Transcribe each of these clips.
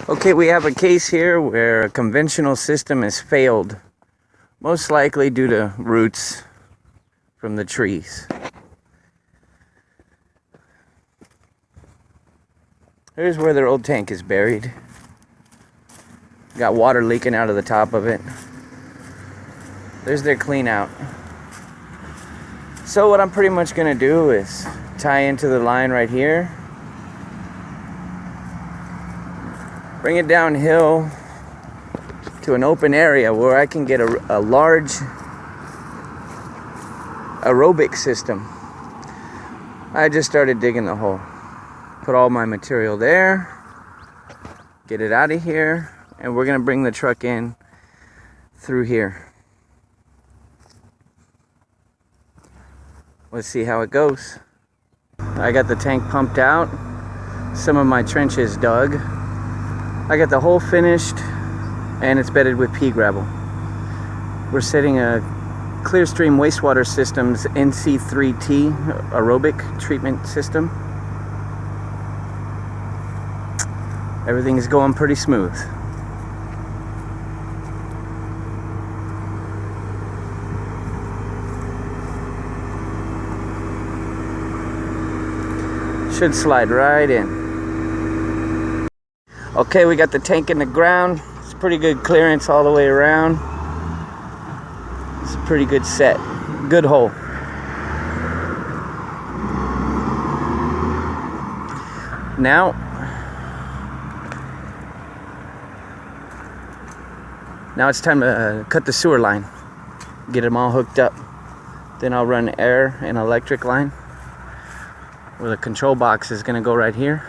Okay, we have a case here where a conventional system has failed, most likely due to roots from the trees. Here's where their old tank is buried. Got water leaking out of the top of it. There's their clean out. So what I'm pretty much gonna do is tie into the line right here, bring it downhill to an open area where I can get a large aerobic system. I just started digging the hole. Put all my material there, get it out of here, and we're gonna bring the truck in through here. Let's see how it goes. I got the tank pumped out, some of my trenches dug. I got the hole finished, and it's bedded with pea gravel. We're setting a Clearstream Wastewater Systems NC3T Aerobic treatment system. Everything is going pretty smooth. Should slide right in. Okay, we got the tank in the ground. It's pretty good clearance all the way around. It's a pretty good set. Good hole. Now it's time to cut the sewer line. Get them all hooked up. Then I'll run air and electric line, where the control box is going to go right here.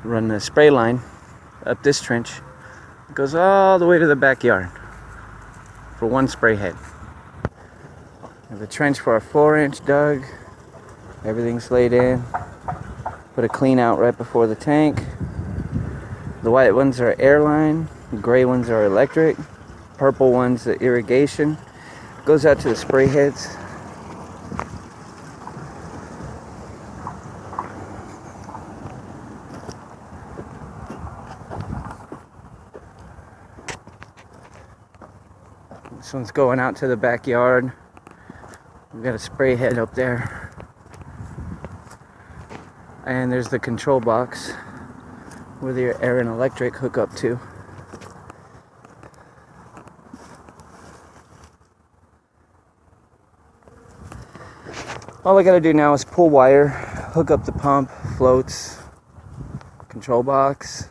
Run the spray line up this trench. It goes all the way to the backyard for one spray head. Have a trench for a 4-inch dug. Everything's laid in. Put a clean out right before the tank. The white ones are air line. The gray ones are electric. Purple ones the irrigation. Goes out to the spray heads. This one's going out to the backyard. We've got a spray head up there. And there's the control box where the air and electric hook up to. All I gotta do now is pull wire, hook up the pump, floats, control box,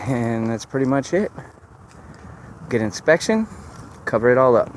and that's pretty much it. Get inspection, cover it all up.